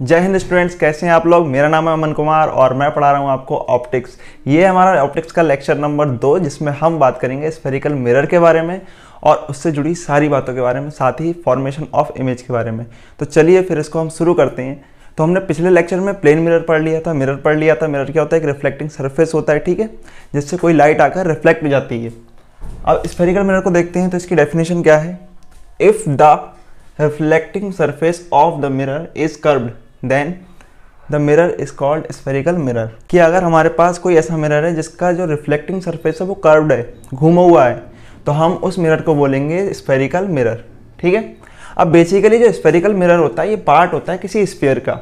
जय हिंद स्टूडेंट्स, कैसे हैं आप लोग। मेरा नाम है अमन कुमार और मैं पढ़ा रहा हूं आपको ऑप्टिक्स। ये हमारा ऑप्टिक्स का लेक्चर नंबर 2, जिसमें हम बात करेंगे स्फेरिकल मिरर के बारे में और उससे जुड़ी सारी बातों के बारे में, साथ ही फॉर्मेशन ऑफ इमेज के बारे में। तो चलिए फिर इसको हम शुरू करते हैं। तो हमने पिछले लेक्चर में प्लेन मिरर पढ़ लिया था, मिरर पढ़ लिया था। मिरर क्या होता है? एक रिफ्लेक्टिंग सरफेस होता है, ठीक है, जिससे कोई लाइट आकर रिफ्लेक्ट हो जाती है। अब स्फेरिकल मिरर को देखते हैं तो इसकी डेफिनेशन क्या है। If the reflecting surface of the mirror is curved then the mirror is called spherical mirror. कि अगर हमारे पास कोई ऐसा मिरर है जिसका जो रिफ्लेक्टिंग सरफेस है वो कर्व्ड है, घूमा हुआ है, तो हम उस मिरर को बोलेंगे स्फेरिकल मिरर, ठीक है। अब बेसिकली जो स्फेरिकल मिरर होता है ये पार्ट होता है किसी स्फीयर का,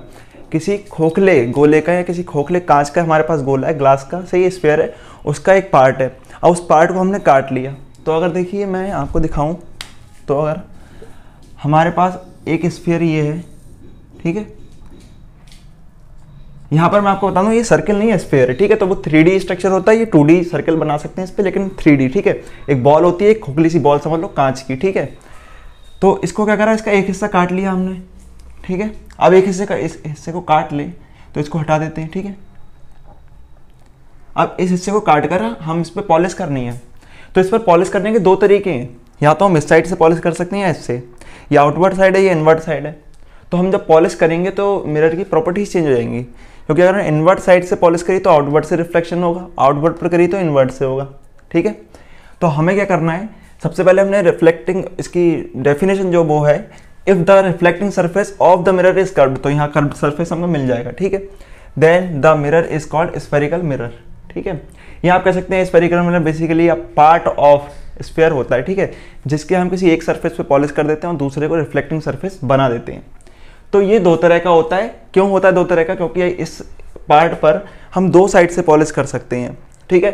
किसी खोखले गोले का या किसी खोखले कांच का। हमारे पास गोला है, ग्लास का, सही स्फीयर है, उसका एक पार्ट है। अब उस पार्ट को हमने काट लिया। तो अगर देखिए मैं आपको दिखाऊं तो अगर हमारे पास एक स्फीयर ये है, ठीक है, यहाँ पर मैं आपको बता दूं ये सर्किल नहीं है, स्फीयर है, ठीक है। तो वो 3D स्ट्रक्चर होता है, ये 2D सर्किल बना सकते हैं इस पर, लेकिन 3D, ठीक है। एक बॉल होती है, एक खोखली सी बॉल समझ लो कांच की, ठीक है। तो इसको क्या करा, इसका एक हिस्सा काट लिया हमने, ठीक है। अब एक हिस्से का इस हिस्से को काट ले तो इसको हटा देते हैं, ठीक है। अब इस हिस्से को काट कर हम इस पर पॉलिश करनी है। तो इस पर पॉलिश करने के दो तरीके हैं, या तो हम इस साइड से पॉलिश कर सकते हैं या इससे, या आउटवर्ड साइड है या इनवर्ट साइड है। तो हम जब पॉलिश करेंगे तो मिरर की प्रॉपर्टीज चेंज हो जाएंगी, क्योंकि अगर इनवर्ट साइड से पॉलिश करी तो आउटवर्ड से रिफ्लेक्शन होगा, आउटवर्ड पर करी तो इनवर्ट से होगा, ठीक है। तो हमें क्या करना है, सबसे पहले हमने रिफ्लेक्टिंग, इसकी डेफिनेशन जो वो है, if the reflecting surface of the mirror is curved, तो यहाँ कर्व्ड सरफेस हमको मिल जाएगा, ठीक है। Then the mirror is called spherical mirror, ठीक है। यहाँ आप कह सकते हैं spherical mirror basically a part of sphere होता है, ठीक है, जिसके हम किसी एक सरफेस पे पॉलिश कर देते हैं और दूसरे को रिफ्लेक्टिंग सरफेस बना देते हैं। तो ये दो तरह का होता है। क्यों होता है दो तरह का? क्योंकि इस पार्ट पर हम दो साइड से पॉलिश कर सकते हैं, ठीक है।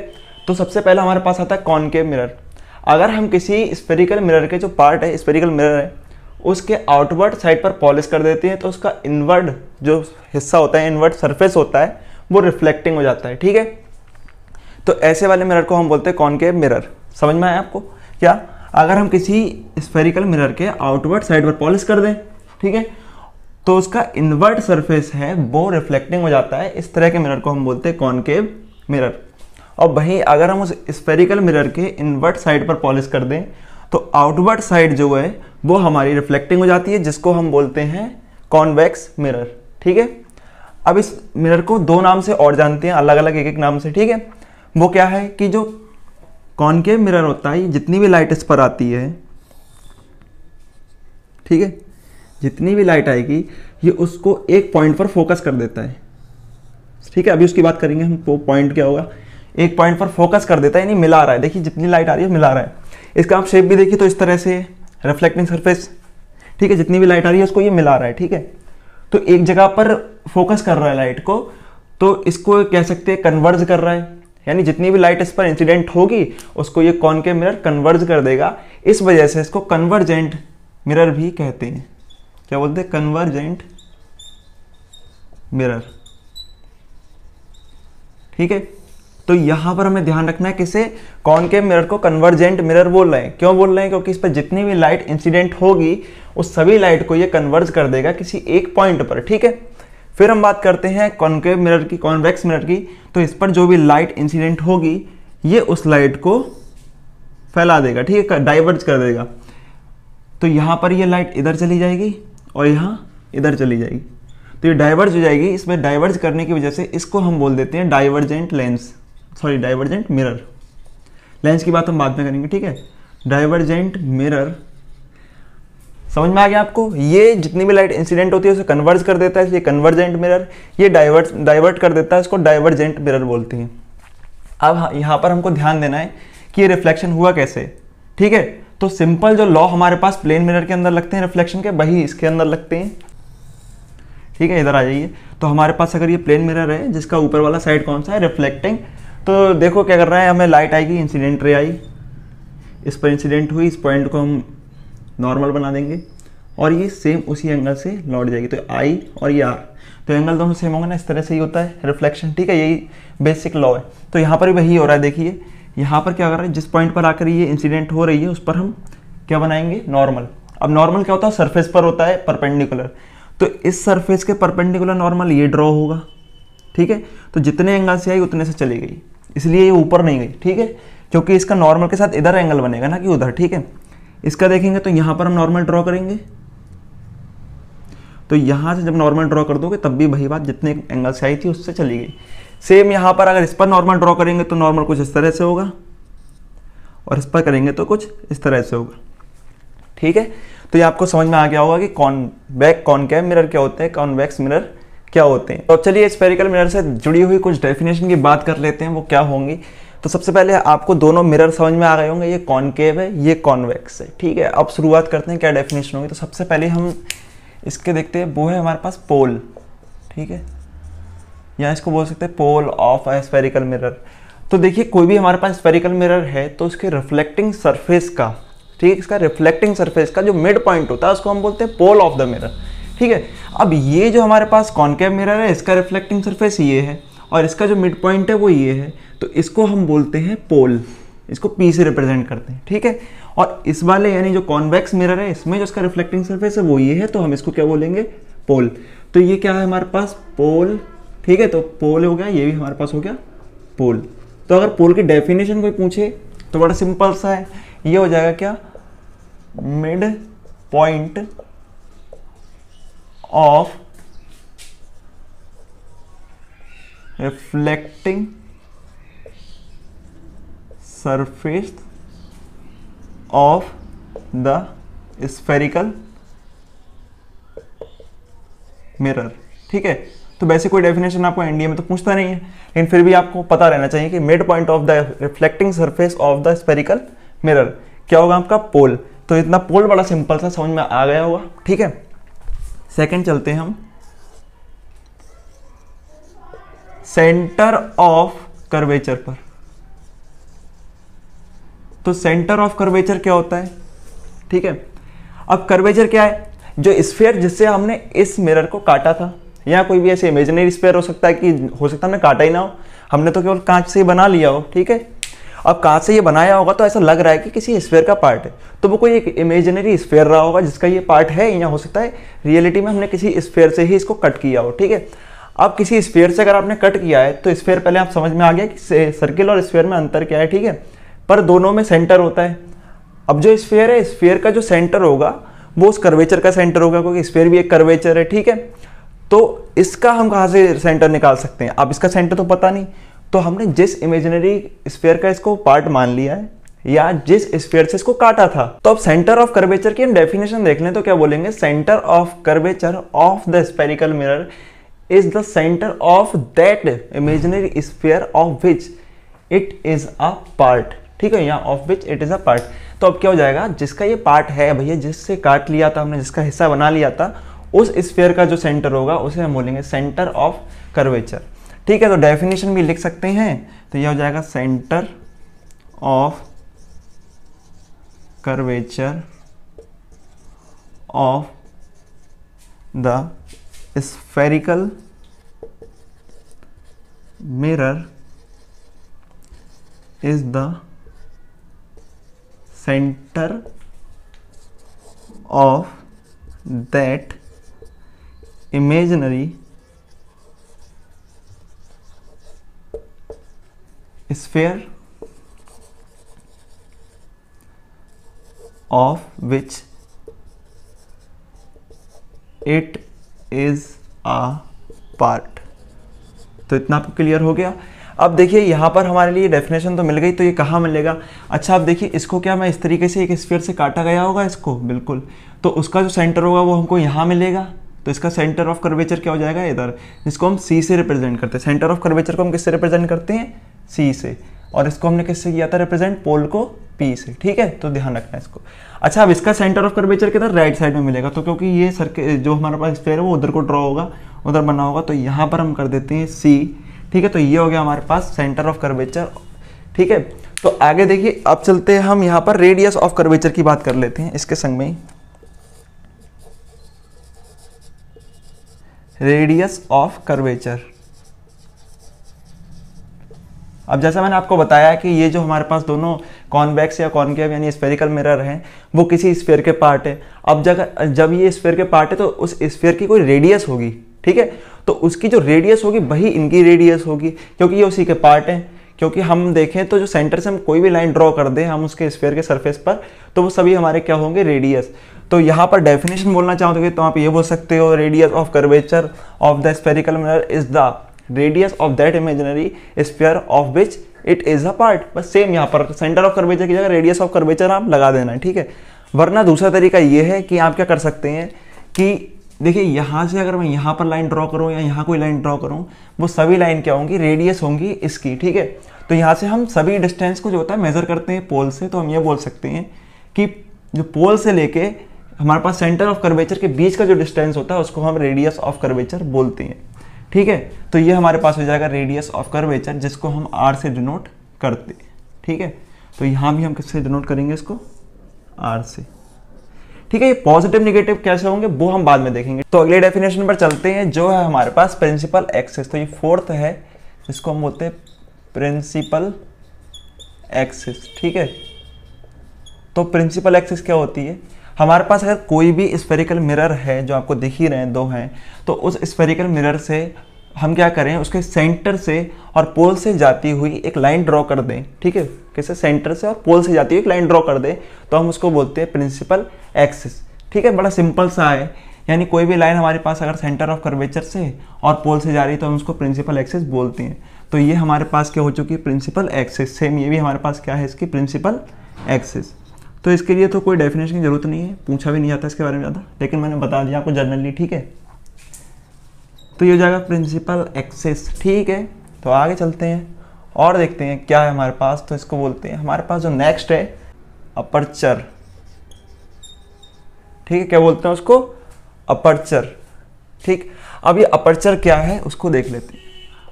तो सबसे पहले हमारे पास आता है कॉनकेव मिरर। अगर हम किसी स्फेरिकल मिरर के जो पार्ट है, स्फेरिकल मिरर है, उसके आउटवर्ड साइड पर पॉलिश कर देते हैं तो उसका इनवर्ड जो हिस्सा होता है, इनवर्ड सरफेस होता है, वो रिफ्लेक्टिंग हो जाता है, ठीक है। तो ऐसे वाले मिरर को हम बोलते हैं कॉनकेव मिरर। समझ में आया आपको? क्या अगर हम किसी स्फेरिकल मिरर के आउटवर्ड साइड पर पॉलिश कर दें, ठीक है, तो उसका इनवर्ट सरफेस है वो रिफ्लेक्टिंग हो जाता है। इस तरह के मिरर को हम बोलते हैं कॉनकेव मिरर। और वहीं अगर हम उस स्फेरिकल मिरर के इनवर्ट साइड पर पॉलिश कर दें तो आउटवर्ड साइड जो है वो हमारी रिफ्लेक्टिंग हो जाती है, जिसको हम बोलते हैं कॉन्वेक्स मिरर, ठीक है। अब इस मिरर को दो नाम से और जानते हैं, अलग अलग एक एक नाम से, ठीक है। वो क्या है कि जो कॉनकेव मिरर होता है, जितनी भी लाइट इस पर आती है, ठीक है, जितनी भी लाइट आएगी ये उसको एक पॉइंट पर फोकस कर देता है, ठीक है। अभी उसकी बात करेंगे हम, वो पॉइंट क्या होगा। एक पॉइंट पर फोकस कर देता है, यानी मिला रहा है। देखिए जितनी लाइट आ रही है मिला रहा है। इसका आप शेप भी देखिए तो इस तरह से रिफ्लेक्टिंग सरफेस, ठीक है, जितनी भी लाइट आ रही है उसको ये मिला रहा है, ठीक है। तो एक जगह पर फोकस कर रहा है लाइट को, तो इसको कह सकते हैं कन्वर्ज कर रहा है, यानी जितनी भी लाइट इस पर इंसिडेंट होगी उसको ये कॉनकेव मिरर कन्वर्ज कर देगा। इस वजह से इसको कन्वर्जेंट मिरर भी कहते हैं। क्या बोलते हैं? कन्वर्जेंट मिरर, ठीक है। तो यहां पर हमें ध्यान रखना है किसे, कॉनकेव मिरर को कन्वर्जेंट मिरर बोल रहे हैं। क्यों बोल रहे हैं? क्योंकि इस पर जितनी भी लाइट इंसिडेंट होगी उस सभी लाइट को ये कन्वर्ज कर देगा किसी एक पॉइंट पर, ठीक है। फिर हम बात करते हैं कॉनकेव मिरर की, कॉन्वेक्स मिरर की। तो इस पर जो भी लाइट इंसिडेंट होगी ये उस लाइट को फैला देगा, ठीक है, डाइवर्ज कर देगा। तो यहां पर ये लाइट इधर चली जाएगी और यहां इधर चली जाएगी, तो ये डाइवर्ज हो जाएगी। इसमें डाइवर्ज करने की वजह से इसको हम बोल देते हैं divergent lens, sorry divergent mirror. Lens की बात हम बाद में करेंगे, ठीक है। डाइवर्जेंट मिरर, समझ में आ गया आपको? ये जितनी भी लाइट इंसिडेंट होती है उसे कन्वर्ज कर देता है, इसलिए कन्वर्जेंट मिरर। ये डाइवर्ट कर देता है, इसको डाइवर्जेंट मिरर बोलते हैं। अब यहाँ पर हमको ध्यान देना है कि ये रिफ्लेक्शन हुआ कैसे, ठीक है। तो सिंपल जो लॉ हमारे पास प्लेन मिरर के अंदर लगते हैं रिफ्लेक्शन के, वही इसके अंदर लगते हैं, ठीक है। इधर आ जाइए। तो हमारे पास अगर ये प्लेन मिरर है जिसका ऊपर वाला साइड कौन सा है, रिफ्लेक्टिंग, तो देखो क्या कर रहा है, हमें लाइट आएगी, इंसिडेंट रे आई, इस पर इंसिडेंट हुई, इस पॉइंट को हम नॉर्मल बना देंगे और ये सेम उसी एंगल से लौट जाएगी। तो आई और ये आर, तो एंगल दोनों सेम होंगे ना, इस तरह से ही होता है रिफ्लेक्शन, ठीक है। यही बेसिक लॉ है। तो यहाँ पर भी वही हो रहा है। देखिए यहाँ पर क्या कर रहा है, जिस पॉइंट पर आकर ये इंसिडेंट हो रही है उस पर हम क्या बनाएंगे, नॉर्मल। अब नॉर्मल क्या होता है, सरफेस पर होता है परपेंडिकुलर। तो इस सरफेस के परपेंडिकुलर नॉर्मल ये ड्रॉ होगा, ठीक है। तो जितने एंगल से आई उतने से चली गई, इसलिए ये ऊपर नहीं गई, ठीक है, क्योंकि इसका नॉर्मल के साथ इधर एंगल बनेगा ना कि उधर, ठीक है। इसका देखेंगे तो यहाँ पर हम नॉर्मल ड्रॉ करेंगे, तो यहाँ से जब नॉर्मल ड्रॉ कर दोगे तब भी वही बात, जितने एंगल से आई थी उससे चली गई। सेम यहाँ पर अगर इस पर नॉर्मल ड्रॉ करेंगे तो नॉर्मल कुछ इस तरह से होगा, और इस पर करेंगे तो कुछ इस तरह से होगा, ठीक है। तो ये आपको समझ में आ गया होगा कि कॉनकेव मिरर क्या होते हैं, कॉन्वेक्स मिरर क्या होते हैं। तो अब चलिए स्फेरिकल मिरर से जुड़ी हुई कुछ डेफिनेशन की बात कर लेते हैं, वो क्या होंगी। तो सबसे पहले आपको दोनों मिरर समझ में आ गए होंगे, ये कॉनकेव है, ये कॉन्वेक्स है, ठीक है। अब शुरुआत करते हैं क्या डेफिनेशन होगी। तो सबसे पहले हम इसके देखते हैं, वो है हमारे पास पोल, ठीक है, या इसको बोल सकते हैं pole of a spherical mirror. तो देखिए कोई भी हमारे पास स्फेरिकल मिरर है तो उसके रिफ्लेक्टिंग सरफेस का, ठीक है, इसका रिफ्लेक्टिंग सरफेस का जो मिड पॉइंट होता है उसको हम बोलते हैं पोल ऑफ द मिरर, ठीक है। अब ये जो हमारे पास कॉनकेव मिरर है इसका रिफ्लेक्टिंग सरफेस ये है और इसका जो मिड पॉइंट है वो ये है, तो इसको हम बोलते हैं पोल, इसको P से रिप्रेजेंट करते हैं, ठीक है। और इस वाले यानी जो कॉन्वेक्स मिरर है इसमें जो इसका रिफ्लेक्टिंग सरफेस है वो ये है, तो हम इसको क्या बोलेंगे, पोल। तो ये क्या है हमारे पास, पोल, ठीक है। तो पोल हो गया, ये भी हमारे पास हो गया पोल। तो अगर पोल की डेफिनेशन कोई पूछे तो बड़ा सिंपल सा है, ये हो जाएगा क्या, mid point of reflecting surface of the spherical mirror, ठीक है। तो वैसे कोई डेफिनेशन आपको एनडीए में तो पूछता नहीं है, लेकिन फिर भी आपको पता रहना चाहिए कि mid point of the reflecting surface of the spherical mirror क्या होगा आपका, पोल। तो इतना पोल बड़ा सिंपल सा समझ में आ गया होगा, ठीक है। सेकंड चलते हैं हम, सेंटर ऑफ कर्वेचर पर। तो सेंटर ऑफ कर्वेचर क्या होता है, ठीक है। अब कर्वेचर क्या है, जो स्फीयर जिससे हमने इस मिरर को काटा था, या कोई भी ऐसे इमेजिनरी स्फीयर हो सकता है कि हो सकता है हमने काटा ही ना हो, हमने तो केवल कांच से ही बना लिया हो, ठीक है। अब कांच से ये बनाया होगा तो ऐसा लग रहा है कि किसी स्फीयर का पार्ट है, तो वो कोई एक इमेजिनरी स्फीयर रहा होगा जिसका ये पार्ट है, या हो सकता है रियलिटी में हमने किसी स्फीयर से ही इसको कट किया हो, ठीक है। अब किसी स्फीयर से अगर आपने कट किया है तो स्फीयर, पहले आप समझ में आ गया कि सर्किल और स्फीयर में अंतर क्या है, ठीक है, पर दोनों में सेंटर होता है। अब जो स्फीयर है, स्फीयर का जो सेंटर होगा वो उस कर्वेचर का सेंटर होगा, क्योंकि स्फीयर भी एक कर्वेचर है, ठीक है। तो इसका हम कहाँ से सेंटर निकाल सकते हैं, अब इसका सेंटर तो पता नहीं, तो हमने जिस इमेजिनरी स्फीयर का इसको पार्ट मान लिया है या जिस स्फीयर से इसको काटा था। तो अब सेंटर ऑफ कर्वेचर की हम डेफिनेशन देख लें तो क्या बोलेंगे, centre of curvature of the spherical mirror is the centre of that imaginary sphere of which it is a part, ठीक है, या of which it is a part. तो अब क्या हो जाएगा, जिसका ये पार्ट है भैया, जिससे काट लिया था हमने, जिसका हिस्सा बना लिया था, उस स्फीयर का जो सेंटर होगा उसे हम बोलेंगे सेंटर ऑफ कर्वेचर, ठीक है। तो डेफिनेशन भी लिख सकते हैं, तो यह हो जाएगा centre of curvature of the spherical mirror is the center of that imaginary sphere of which it is a part। तो इतना आपको क्लियर हो गया। अब देखिए यहाँ पर हमारे लिए डेफिनेशन तो मिल गई, तो ये कहाँ मिलेगा, अच्छा अब देखिए इसको क्या मैं इस तरीके से एक स्फीयर से काटा गया होगा इसको, बिल्कुल, तो उसका जो सेंटर होगा वो हमको यहाँ मिलेगा, तो इसका सेंटर ऑफ कर्वेचर क्या हो जाएगा इधर, जिसको हम सी से रिप्रेजेंट करते हैं। सेंटर ऑफ कर्वेचर को हम किससे रिप्रेजेंट करते हैं, सी से, और इसको हमने किससे किया था रिप्रेजेंट, पोल को पी से, ठीक है, तो ध्यान रखना है इसको। अच्छा अब इसका सेंटर ऑफ कर्वेचर किधर, राइट साइड में मिलेगा, तो क्योंकि ये सर्किल जो हमारे पास स्फीयर है वो उधर को ड्रॉ होगा, उधर बना होगा, तो यहाँ पर हम कर देते हैं सी, ठीक है। तो ये हो गया हमारे पास सेंटर ऑफ कर्वेचर, ठीक है। तो आगे देखिए, अब चलते हैं हम यहाँ पर रेडियस ऑफ कर्वेचर की बात कर लेते हैं इसके संग में ही। रेडियस ऑफ कर्वेचर, अब जैसा मैंने आपको बताया कि ये जो हमारे पास दोनों कॉन्वेक्स या कॉनकेव यानी स्फेरिकल मिरर है वो किसी स्फीयर के पार्ट है। अब जब ये स्फीयर के पार्ट है तो उस स्फीयर की कोई रेडियस होगी, ठीक है, तो उसकी जो रेडियस होगी वही इनकी रेडियस होगी, क्योंकि ये उसी के पार्ट हैं। क्योंकि हम देखें तो जो सेंटर से हम कोई भी लाइन ड्रॉ कर दें हम उसके स्फीयर के सरफेस पर, तो वो सभी हमारे क्या होंगे, रेडियस। तो यहाँ पर डेफिनेशन बोलना चाहोगे तो आप ये बोल सकते हो, radius of curvature of the spherical mirror is the radius of that imaginary sphere of which it is a part. बस सेम यहाँ पर सेंटर ऑफ कर्वेचर की जगह रेडियस ऑफ कर्वेचर आप लगा देना है, ठीक है। वरना दूसरा तरीका ये है कि आप क्या कर सकते हैं कि देखिए यहाँ से अगर मैं यहाँ पर लाइन ड्रॉ करूँ या यहाँ कोई लाइन ड्रॉ करूँ, वो सभी लाइन क्या होंगी, रेडियस होंगी इसकी, ठीक है। तो यहाँ से हम सभी डिस्टेंस को जो होता है मेजर करते हैं पोल से, तो हम ये बोल सकते हैं कि जो पोल से लेके हमारे पास सेंटर ऑफ कर्वेचर के बीच का जो डिस्टेंस होता है उसको हम रेडियस ऑफ कर्वेचर बोलते हैं, ठीक है। तो ये हमारे पास हो जाएगा रेडियस ऑफ कर्वेचर, जिसको हम आर से डिनोट करते हैं, ठीक है। तो यहाँ भी हम किससे डिनोट करेंगे इसको, आर से, ठीक है। ये पॉजिटिव निगेटिव कैसे होंगे वो हम बाद में देखेंगे। तो अगले डेफिनेशन पर चलते हैं जो है हमारे पास प्रिंसिपल एक्सिस। तो ये फोर्थ है जिसको हम बोलते हैं प्रिंसिपल एक्सिस, ठीक है। तो प्रिंसिपल एक्सिस क्या होती है, हमारे पास अगर कोई भी स्फेरिकल मिरर है जो आपको दिख ही रहे हैं, दो हैं, तो उस स्फेरिकल मिरर से हम क्या करें, उसके सेंटर से और पोल से जाती हुई एक लाइन ड्रॉ कर दें, ठीक है। कैसे, सेंटर से और पोल से जाती हुई एक लाइन ड्रॉ कर दें तो हम उसको बोलते हैं प्रिंसिपल एक्सिस, ठीक है। बड़ा सिंपल सा है, यानी कोई भी लाइन हमारे पास अगर सेंटर ऑफ कर्वेचर से और पोल से जा रही है तो हम उसको प्रिंसिपल एक्सिस बोलते हैं। तो ये हमारे पास क्या हो चुकी है, प्रिंसिपल एक्सिस। सेम ये भी हमारे पास क्या है, इसकी प्रिंसिपल एक्सिस। तो इसके लिए तो कोई डेफिनेशन की जरूरत नहीं है, पूछा भी नहीं जाता इसके बारे में ज़्यादा, लेकिन मैंने बता दिया आपको जनरली, ठीक है। तो ये हो जाएगा प्रिंसिपल एक्सिस, ठीक है। तो आगे चलते हैं और देखते हैं क्या है हमारे पास। तो इसको बोलते हैं, हमारे पास जो नेक्स्ट है अपर्चर, ठीक है। क्या बोलते हैं उसको, अपर्चर, ठीक। अब ये अपर्चर क्या है उसको देख लेते हैं।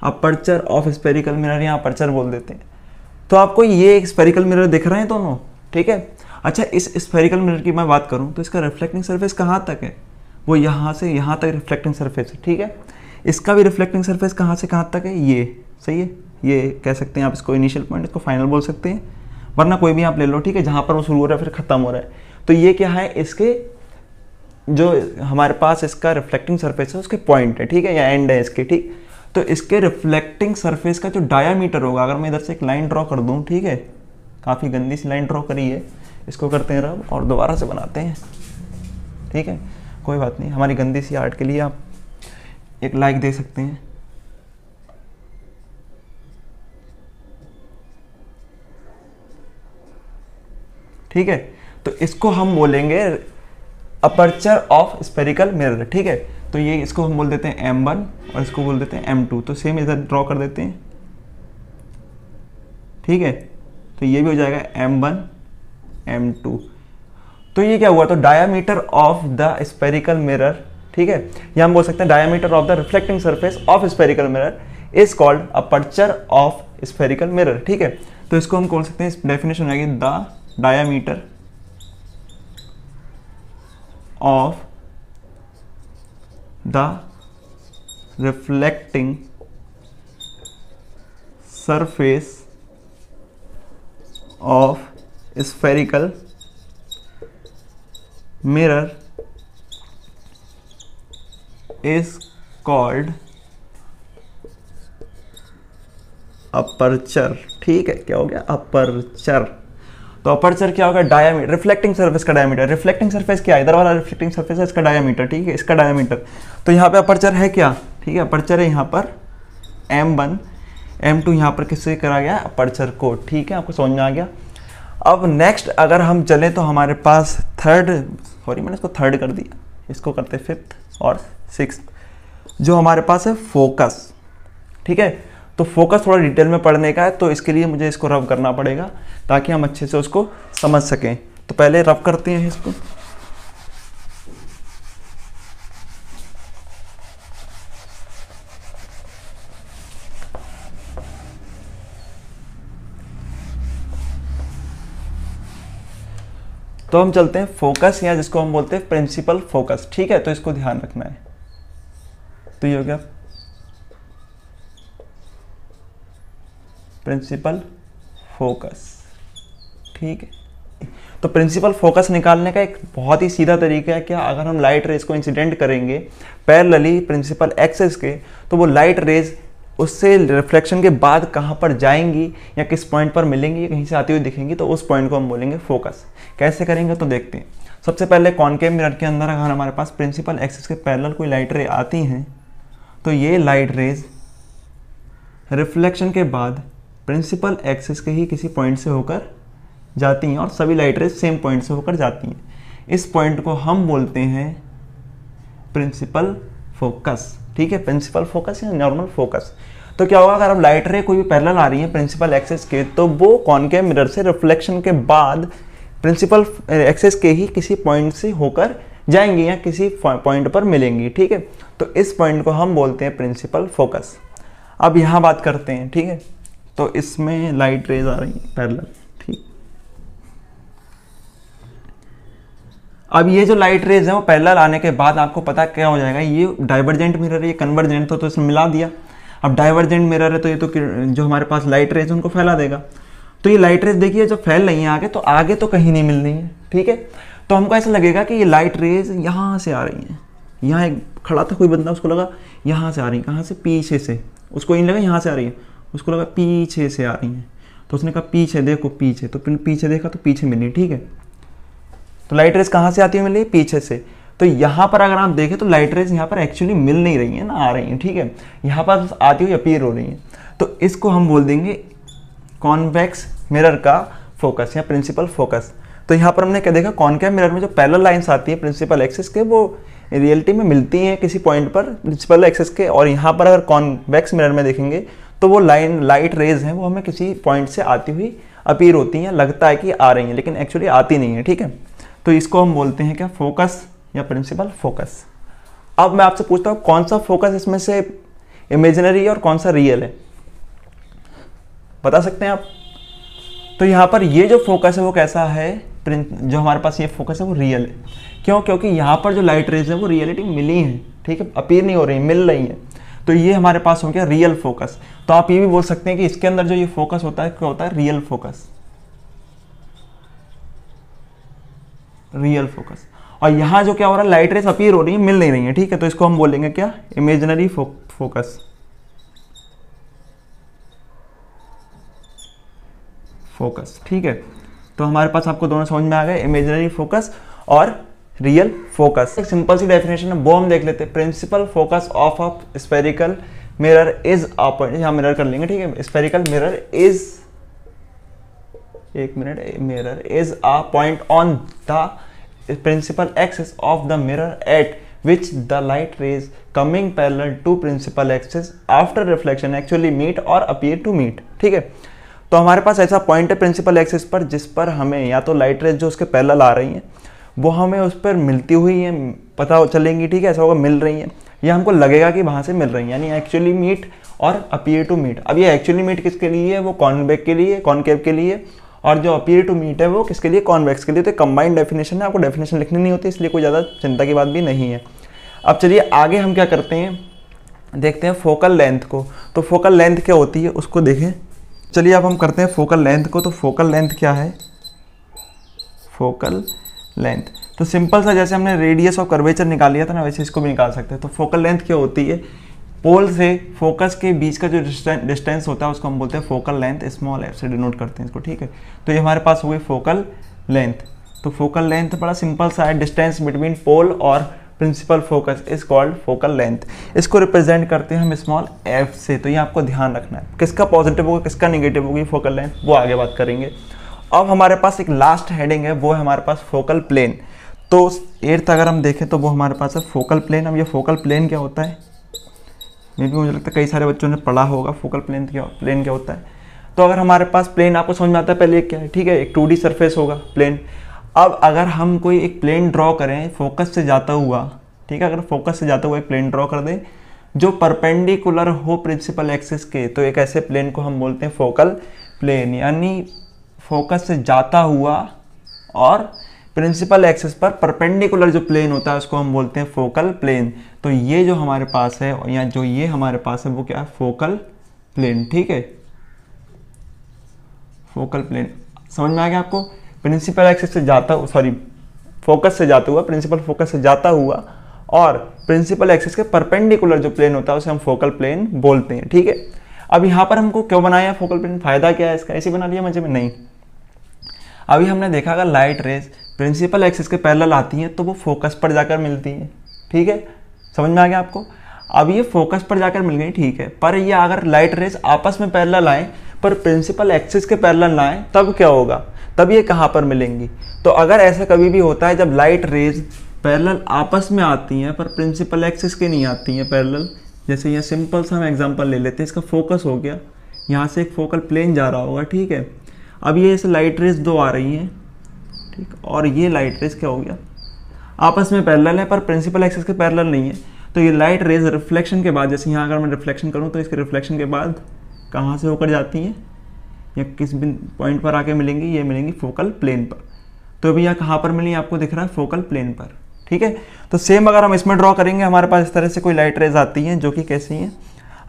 अपर्चर ऑफ स्फेरिकल मिरर या अपर्चर बोल देते हैं। तो आपको ये एक स्फेरिकल मिरर दिख रहे हैं दोनों, ठीक है। अच्छा, इस स्फेरिकल मिरर की मैं बात करूं तो इसका रिफ्लेक्टिंग सरफेस कहाँ तक है, वो यहाँ से यहाँ तक रिफ्लेक्टिंग सरफेस है, ठीक है। इसका भी रिफ्लेक्टिंग सरफेस कहाँ से कहाँ तक है, ये सही है। ये कह सकते हैं आप इसको इनिशियल पॉइंट, इसको फाइनल बोल सकते हैं, वरना कोई भी आप ले लो, ठीक है, जहाँ पर वो शुरू हो रहा है फिर खत्म हो रहा है। तो ये क्या है, इसके जो हमारे पास इसका रिफ्लेक्टिंग सरफेस है उसके पॉइंट है, ठीक है, या एंड है इसके, ठीक। तो इसके रिफ्लेक्टिंग सरफेस का जो डायामीटर होगा, अगर मैं इधर से एक लाइन ड्रॉ कर दूं, ठीक है, काफ़ी गंदी सी लाइन ड्रॉ करी है, इसको करते हैं रब और दोबारा से बनाते हैं, ठीक है, कोई बात नहीं। हमारी गंदी सी आर्ट के लिए आप एक लाइक दे सकते हैं। ठीक है, तो इसको हम बोलेंगे अपर्चर ऑफ स्फेरिकल मिरर, ठीक है। तो ये इसको हम बोल देते हैं M1 और इसको बोल देते हैं M2। तो सेम इधर ड्रॉ कर देते हैं, ठीक है। तो ये भी हो जाएगा M1 M2। तो ये क्या हुआ, तो diameter of the spherical mirror, ठीक है, या हम बोल सकते हैं diameter of the reflecting surface of spherical mirror is called aperture of spherical mirror, ठीक है। तो इसको हम बोल सकते हैं, डेफिनेशन आएगी the diameter of the reflecting surface of spherical mirror is called aperture, ठीक है। क्या हो गया, अपर्चर। तो अपर्चर क्या होगा, डायामीटर, रिफ्लेक्टिंग सरफेस का डायामीटर। रिफ्लेक्टिंग सरफेस क्या है, इधर वाला रिफ्लेक्टिंग सरफेस है, इसका डायामीटर, ठीक है, इसका डायामीटर। तो यहाँ पे अपर्चर है क्या, ठीक है, अपर्चर है यहाँ पर M1 M2, यहाँ पर किससे करा गया, अपर्चर को, ठीक है, आपको समझ में आ गया। अब नेक्स्ट अगर हम चलें तो हमारे पास मैंने इसको थर्ड कर दिया, इसको करते फिफ्थ और सिक्स्थ, जो हमारे पास है फोकस, ठीक है। तो फोकस थोड़ा डिटेल में पढ़ने का है, तो इसके लिए मुझे इसको रब करना पड़ेगा ताकि हम अच्छे से उसको समझ सकें। तो पहले रब करते हैं इसको। तो हम चलते हैं फोकस, या जिसको हम बोलते हैं प्रिंसिपल फोकस, ठीक है। तो इसको ध्यान रखना है। तो ये हो गया प्रिंसिपल फोकस, ठीक है। तो प्रिंसिपल फोकस निकालने का एक बहुत ही सीधा तरीका है क्या, अगर हम लाइट रेज को इंसिडेंट करेंगे पैरेलली प्रिंसिपल एक्सिस के, तो वो लाइट रेज उससे रिफ्लेक्शन के बाद कहाँ पर जाएंगी या किस पॉइंट पर मिलेंगी या कहीं से आती हुई दिखेंगी, तो उस पॉइंट को हम बोलेंगे फोकस। कैसे करेंगे तो देखते हैं। सबसे पहले कॉनकेव मिरर के अंदर अगर हमारे पास प्रिंसिपल एक्सिस के पैरेलल कोई लाइट रे आती हैं, तो ये लाइट रेज रिफ्लेक्शन के बाद प्रिंसिपल एक्सिस के ही किसी पॉइंट से होकर जाती हैं और सभी लाइट रेज सेम पॉइंट से होकर जाती हैं। इस पॉइंट को हम बोलते हैं प्रिंसिपल फोकस। ठीक है, प्रिंसिपल फोकस या नॉर्मल फोकस। तो क्या होगा, अगर अब लाइट रे कोई भी पैरेलल आ रही है प्रिंसिपल एक्सिस के, तो वो कॉनकेव मिरर से रिफ्लेक्शन के बाद प्रिंसिपल एक्सिस के ही किसी पॉइंट से होकर जाएंगी या किसी पॉइंट पर मिलेंगी। ठीक है, तो इस पॉइंट को हम बोलते हैं प्रिंसिपल फोकस। अब यहाँ बात करते हैं। ठीक है, तो इसमें लाइट रेज आ रही है पैरेलल। ठीक, अब ये जो लाइट रेज है वो पैरेलल आने के बाद आपको पता क्या हो जाएगा, ये डाइवर्जेंट मिरर है, ये कन्वर्जेंट तो इसमें मिला दिया। अब डाइवर्जेंट मिरर है तो ये तो जो हमारे पास लाइट रेज उनको फैला देगा। तो ये लाइट रेज देखिए जब फैल रही है आगे तो कहीं नहीं मिल रही है। ठीक है, तो हमको ऐसा लगेगा कि ये लाइट रेज यहाँ से आ रही हैं। यहाँ एक खड़ा था कोई बंदा, उसको लगा यहाँ से आ रही है, कहाँ से, पीछे से। उसको इन लगा यहाँ से आ रही है, उसको लगा पीछे से आ रही हैं। तो उसने कहा पीछे देखो, पीछे, तो पीछे देखा तो पीछे मिली। ठीक है, तो लाइट रेज कहाँ से आती है, मिली पीछे से। तो यहाँ पर अगर आप देखें तो लाइट रेज यहाँ पर एक्चुअली मिल नहीं रही है ना, आ रही हैं। ठीक है, यहाँ पर आती हुई अपीयर हो रही है। तो इसको हम बोल देंगे कॉन्वेक्स मिरर का फोकस या प्रिंसिपल फोकस। तो यहाँ पर हमने क्या देखा, कॉनकेव मिरर में जो पैरेलल लाइंस आती है प्रिंसिपल एक्सिस के, वो रियलिटी में मिलती हैं किसी पॉइंट पर प्रिंसिपल एक्सिस के। और यहाँ पर अगर कॉन्वेक्स मिरर में देखेंगे तो वो लाइट रेज हैं वो हमें किसी पॉइंट से आती हुई अपीयर होती हैं, लगता है कि आ रही हैं लेकिन एक्चुअली आती नहीं है। ठीक है, तो इसको हम बोलते हैं क्या, फोकस या प्रिंसिपल फोकस। अब मैं आपसे पूछता हूँ कौन सा फोकस इसमें से इमेजिनरी है और कौन सा रियल है, बता सकते हैं आप? तो यहाँ पर ये जो फोकस है वो कैसा है, जो हमारे पास ये फोकस है वो रियल है। क्यों? क्योंकि यहाँ पर जो लाइट रेज है वो रियलिटी मिली है। ठीक है, अपीयर नहीं हो रही, मिल रही है। तो ये हमारे पास हो गया रियल फोकस। तो आप ये भी बोल सकते हैं कि इसके अंदर जो ये फोकस होता है क्या होता है, रियल फोकस, रियल फोकस। और यहाँ जो क्या हो रहा है, लाइट रेज अपीयर हो रही है, मिल नहीं रही है। ठीक है, तो इसको हम बोलेंगे क्या, इमेजिनरी फोकस, फोकस। ठीक है, तो हमारे पास आपको दोनों समझ में आ गए, इमेजिनरी फोकस और रियल फोकस। एक सिंपल सी डेफिनेशन है वो हम देख लेते हैं। Principal focus of a spherical mirror is a point, यहाँ मिरर कर लेंगे। ठीक है, स्फेरिकल मिरर इज, एक minute, mirror is a point on the principal axis of the mirror at which the light rays coming parallel to principal axis after reflection actually meet or appear to meet। ठीक है, तो हमारे पास ऐसा point है principal axis पर जिस पर हमें या तो लाइट रेज जो उसके पैरेलल आ रही हैं वो हमें उस पर मिलती हुई हैं पता चलेंगी। ठीक है, ऐसा होगा मिल रही हैं या हमको लगेगा कि वहाँ से मिल रही हैं, यानी एक्चुअली मीट और अपीयर टू मीट। अब ये एक्चुअली मीट किसके लिए है, वो कॉन्वेक्स के लिए, कॉनकेव के लिए, और जो अपीयर टू मीट है वो किसके लिए, कॉन्वेक्स के लिए। तो कंबाइंड डेफिनेशन है, आपको डेफिनेशन लिखनी नहीं होती, इसलिए कोई ज़्यादा चिंता की बात भी नहीं है। अब चलिए आगे हम क्या करते हैं, देखते हैं फोकल लेंथ को। तो फोकल लेंथ क्या होती है उसको देखें। चलिए अब हम करते हैं फोकल लेंथ को। तो फोकल लेंथ क्या है, फोकल लेंथ तो सिंपल सा, जैसे हमने रेडियस और कर्वेचर निकाल लिया था ना, वैसे इसको भी निकाल सकते हैं। तो फोकल लेंथ क्या होती है, पोल से फोकस के बीच का जो डिस्टेंस होता है उसको हम बोलते हैं फोकल लेंथ, स्मॉल एफ से डिनोट करते हैं इसको। ठीक है, तो ये हमारे पास हो गई फोकल लेंथ। तो फोकल लेंथ बड़ा सिंपल सा है, डिस्टेंस बिटवीन पोल और principal focus is called focal length. इसको रिप्रेजेंट करते हैं हम स्मॉल एफ से। तो ये आपको ध्यान रखना है, किसका पॉजिटिव होगा किसका निगेटिव होगी फोकल लेंथ, वो आगे बात करेंगे। अब हमारे पास एक लास्ट हेडिंग है, वो है हमारे पास फोकल प्लेन। तो 8th अगर हम देखें तो वो हमारे पास है फोकल प्लेन। अब ये फोकल प्लेन क्या होता है, मे भी मुझे लगता है कई सारे बच्चों ने पढ़ा होगा फोकल प्लेन क्या होता है। तो अगर हमारे पास प्लेन आपको समझ में आता है पहले क्या है, ठीक है, एक 2D सरफेस होगा प्लेन। अब अगर हम कोई एक प्लेन ड्रॉ करें फोकस से जाता हुआ, ठीक है, अगर फोकस से जाता हुआ एक प्लेन ड्रॉ कर दें जो परपेंडिकुलर हो प्रिंसिपल एक्सिस के, तो एक ऐसे प्लेन को हम बोलते हैं फोकल प्लेन। यानी फोकस से जाता हुआ और प्रिंसिपल एक्सिस पर परपेंडिकुलर जो प्लेन होता है उसको हम बोलते हैं फोकल प्लेन। तो ये जो हमारे पास है या जो ये हमारे पास है वो क्या है, फोकल प्लेन। ठीक है, फोकल प्लेन। समझ में आ गया आपको? प्रिंसिपल एक्सिस से जाता हुआ, सॉरी फोकस से जाता हुआ, प्रिंसिपल फोकस से जाता हुआ और प्रिंसिपल एक्सिस के परपेंडिकुलर जो प्लेन होता है उसे हम फोकल प्लेन बोलते हैं। ठीक है, अब यहाँ पर हमको क्यों बनाया फोकल प्लेन, फायदा क्या है इसका, ऐसे बना लिया मजे में? नहीं, अभी हमने देखा अगर लाइट रेज प्रिंसिपल एक्सिस के पैरेलल आती हैं तो वो फोकस पर जाकर मिलती हैं। ठीक है, समझ में आ गया आपको? अब ये फोकस पर जाकर मिल गई, ठीक है, पर ये अगर लाइट रेज आपस में पैरेलल आए पर प्रिंसिपल एक्सिस के पैरेलल ना आए तब क्या होगा, तब ये कहाँ पर मिलेंगी? तो अगर ऐसा कभी भी होता है जब लाइट रेज पैरेलल आपस में आती हैं पर प्रिंसिपल एक्सिस के नहीं आती हैं पैरेलल, जैसे ये सिंपल सा हम एग्जांपल ले लेते हैं, इसका फोकस हो गया, यहाँ से एक फोकल प्लेन जा रहा होगा। ठीक है, अब ये ऐसे लाइट रेज दो आ रही हैं, ठीक, और ये लाइट रेज क्या हो गया, आपस में पैरेलल है पर प्रिंसिपल एक्सिस के पैरेलल नहीं है। तो ये लाइट रेज रिफ्लेक्शन के बाद, जैसे यहाँ अगर मैं रिफ्लेक्शन करूँ तो इसके रिफ्लेक्शन के बाद कहाँ से होकर जाती हैं, या किस पॉइंट पर आके मिलेंगी, ये मिलेंगी फोकल प्लेन पर। तो अभी यहाँ कहाँ पर मिली आपको दिख रहा है, फोकल प्लेन पर। ठीक है, तो सेम अगर हम इसमें ड्रॉ करेंगे, हमारे पास इस तरह से कोई लाइट रेज आती हैं जो कि कैसी हैं,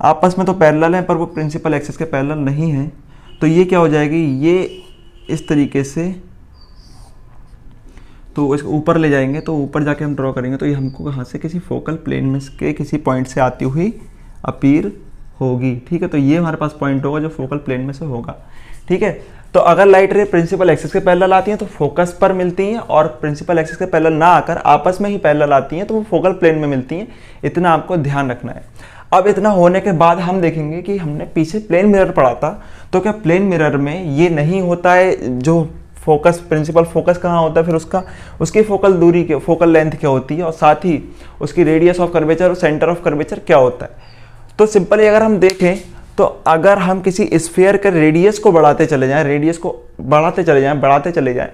आपस में तो पैरेलल हैं पर वो प्रिंसिपल एक्सिस के पैरेलल नहीं हैं। तो ये क्या हो जाएगी, ये इस तरीके से तो इसको ऊपर ले जाएंगे, तो ऊपर जाके हम ड्रॉ करेंगे तो ये हमको कहाँ से, किसी फोकल प्लेन में के किसी पॉइंट से आती हुई अपीयर होगी। ठीक है, तो ये हमारे पास पॉइंट होगा जो फोकल प्लेन में से होगा। ठीक है, तो अगर लाइट रे प्रिंसिपल एक्सिस के पैरेलल आती हैं तो फोकस पर मिलती हैं, और प्रिंसिपल एक्सिस के पैरेलल ना आकर आपस में ही पैरेलल आती हैं तो वो फोकल प्लेन में मिलती हैं। इतना आपको ध्यान रखना है। अब इतना होने के बाद हम देखेंगे कि हमने पीछे प्लेन मिरर पढ़ा था, तो क्या प्लेन मिरर में ये नहीं होता है जो फोकस, प्रिंसिपल फोकस कहाँ होता है, फिर उसकी फोकल दूरी, फोकल लेंथ क्या होती है, और साथ ही उसकी रेडियस ऑफ कर्वेचर और सेंटर ऑफ कर्वेचर क्या होता है। तो सिंपली अगर हम देखें तो अगर हम किसी स्फीयर के रेडियस को बढ़ाते चले जाएं, रेडियस को बढ़ाते चले जाएं,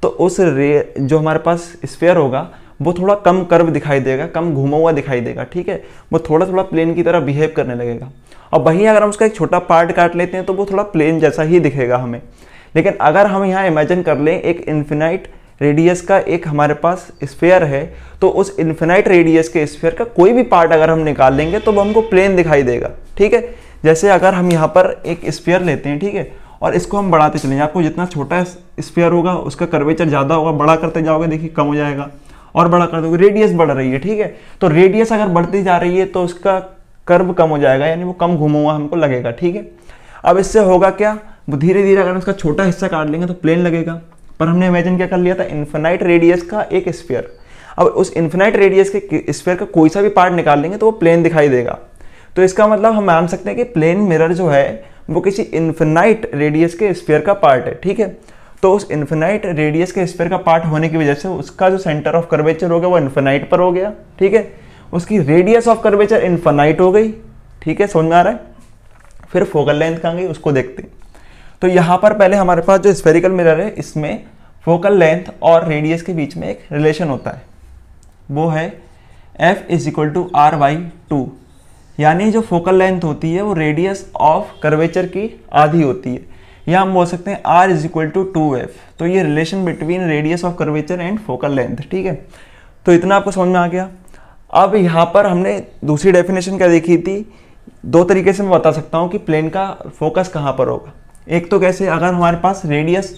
तो उस जो हमारे पास स्फीयर होगा वो थोड़ा कम कर्व दिखाई देगा, कम घुमा हुआ दिखाई देगा। ठीक है, वो थोड़ा थोड़ा प्लेन की तरह बिहेव करने लगेगा। और वहीं अगर हम उसका एक छोटा पार्ट काट लेते हैं तो वो थोड़ा प्लेन जैसा ही दिखेगा हमें। लेकिन अगर हम यहाँ इमेजिन कर लें एक इन्फिनाइट रेडियस का एक हमारे पास स्फीयर है, तो उस इन्फिनाइट रेडियस के स्फीयर का कोई भी पार्ट अगर हम निकाल लेंगे तो वो हमको प्लेन दिखाई देगा। ठीक है, जैसे अगर हम यहाँ पर एक स्फीयर लेते हैं, ठीक है, और इसको हम बढ़ाते चलेंगे, आपको जितना छोटा स्फीयर होगा उसका कर्वेचर ज़्यादा होगा, बड़ा करते जाओगे देखिए कम हो जाएगा, और बड़ा कर दोगे, रेडियस बढ़ रही है। ठीक है, तो रेडियस अगर बढ़ती जा रही है तो उसका कर्व कम हो जाएगा, यानी वो कम घुमा हुआ हमको लगेगा। ठीक है, अब इससे होगा क्या, वो धीरे धीरे अगर उसका छोटा हिस्सा काट लेंगे तो प्लेन लगेगा। पर हमने इमेजिन क्या कर लिया था, इन्फिनाइट रेडियस का एक स्फीयर। अब उस इन्फिनाइट रेडियस के स्फीयर का कोई सा भी पार्ट निकाल लेंगे तो वो प्लेन दिखाई देगा। तो इसका मतलब हम मान सकते हैं कि प्लेन मिरर जो है वो किसी इन्फिनाइट रेडियस के स्फीयर का पार्ट है। ठीक है, तो उस इन्फिनाइट रेडियस के स्फीयर का पार्ट होने की वजह से उसका जो सेंटर ऑफ कर्वेचर हो गया वो इन्फिनाइट पर हो गया। ठीक है, उसकी रेडियस ऑफ कर्वेचर इन्फिनाइट हो गई। ठीक है, समझ में आ रहा है? फिर फोकल लेंथ कहाँ गई उसको देखते हैं। तो यहाँ पर पहले हमारे पास जो स्फेरिकल मिरर है इसमें फोकल लेंथ और रेडियस के बीच में एक रिलेशन होता है, वो है F=R/2, यानी जो फोकल लेंथ होती है वो रेडियस ऑफ कर्वेचर की आधी होती है, या हम बोल सकते हैं R=2F। तो ये relation between radius of curvature and focal length. ठीक है, तो इतना आपको समझ में आ गया। अब यहाँ पर हमने दूसरी डेफिनेशन क्या देखी थी, दो तरीके से मैं बता सकता हूँ कि प्लेन का फोकस कहाँ पर होगा। एक तो कैसे, अगर हमारे पास रेडियस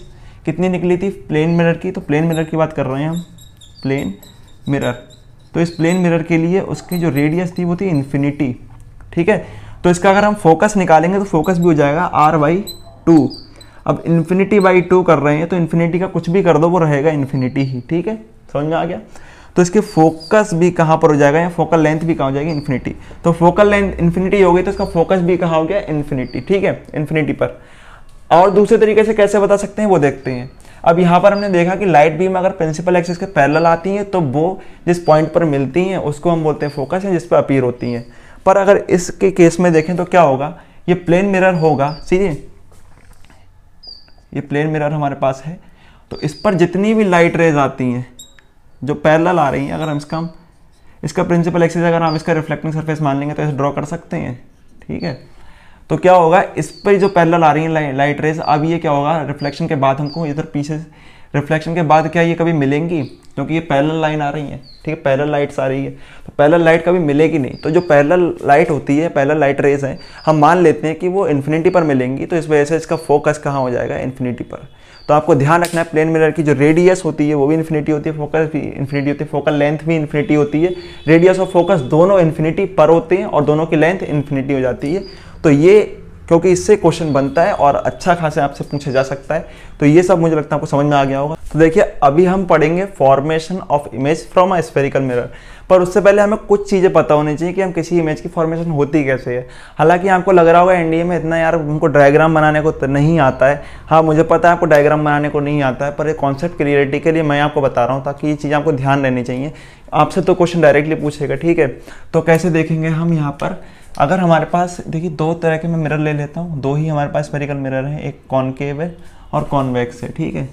कितनी निकली थी प्लेन मिरर की, तो प्लेन मिरर की बात कर रहे हैं हम, प्लेन मिरर, तो इस प्लेन मिरर के लिए उसकी जो रेडियस थी वो थी इन्फिनिटी। ठीक है, तो इसका अगर हम फोकस निकालेंगे तो फोकस भी हो जाएगा R/2। अब इन्फिनिटी/2 कर रहे हैं तो इन्फिनिटी का कुछ भी कर दो वो रहेगा इन्फिनिटी ही। ठीक है, समझ में आ गया? तो इसके फोकस भी कहाँ पर हो जाएगा, या फोकल लेंथ भी कहाँ हो जाएगी, इन्फिनिटी। तो फोकल लेंथ इन्फिनिटी हो गई तो इसका फोकस भी कहाँ हो गया, इन्फिनिटी। ठीक है, इन्फिनिटी पर। और दूसरे तरीके से कैसे बता सकते हैं वो देखते हैं। अब यहाँ पर हमने देखा कि लाइट बीम अगर प्रिंसिपल एक्सिस के पैरेलल आती हैं तो वो जिस पॉइंट पर मिलती हैं उसको हम बोलते हैं फोकस, है जिस पर अपीयर होती हैं। पर अगर इसके केस में देखें तो क्या होगा, ये प्लेन मिरर होगा, सीधे ये प्लेन मिरर हमारे पास है, तो इस पर जितनी भी लाइट रेज आती हैं जो पैरेलल आ रही हैं, अगर हम इसका प्रिंसिपल एक्सिस अगर हम इसका रिफ्लेक्टिंग सरफेस मान लेंगे तो ऐसे ड्रॉ कर सकते हैं। ठीक है, तो क्या होगा, इस पर जो पैरेलल आ रही है लाइट रेज, अब ये क्या होगा, रिफ्लेक्शन के बाद हमको इधर पीछे, रिफ्लेक्शन के बाद क्या ये कभी मिलेंगी, क्योंकि ये पैरेलल लाइन आ रही है। ठीक है, पैरेलल लाइट्स आ रही है, तो पैरेलल लाइट कभी मिलेगी नहीं। तो जो पैरेलल लाइट होती है, पैरेलल लाइट रेज है, हम मान लेते हैं कि वो इन्फिनिटी पर मिलेंगी, तो इस वजह से इसका फोकस कहाँ हो जाएगा, इन्फिनिटी पर। तो आपको ध्यान रखना है प्लेन मिरर की जो रेडियस होती है वो भी इन्फिनिटी होती है, फोकस भी इन्फिनिटी होती है, फोकल लेंथ भी इन्फिनिटी होती है, रेडियस और फोकस दोनों इन्फिनिटी पर होते हैं और दोनों की लेंथ इन्फिनिटी हो जाती है। तो ये क्योंकि इससे क्वेश्चन बनता है और अच्छा खासा आपसे पूछा जा सकता है, तो ये सब मुझे लगता है आपको समझ में आ गया होगा। तो देखिए अभी हम पढ़ेंगे formation of image from a spherical mirror, पर उससे पहले हमें कुछ चीज़ें पता होनी चाहिए कि हम किसी इमेज की फॉर्मेशन होती कैसे है। हालांकि आपको लग रहा होगा एनडीए में इतना यार हमको डायग्राम बनाने को तो नहीं आता है, हाँ मुझे पता है आपको डायग्राम बनाने को नहीं आता है, पर एक कॉन्सेप्ट क्लियरिटी के लिए मैं आपको बता रहा हूँ ताकि ये चीज़ आपको ध्यान रहनी चाहिए। आपसे तो क्वेश्चन डायरेक्टली पूछेगा, ठीक है। तो कैसे देखेंगे हम यहाँ पर, अगर हमारे पास देखिए दो तरह के मैं मिरर ले लेता हूँ, दो ही हमारे पास स्फेरिकल मिरर है, एक कॉनकेव है और कॉन्वेक्स है, ठीक है।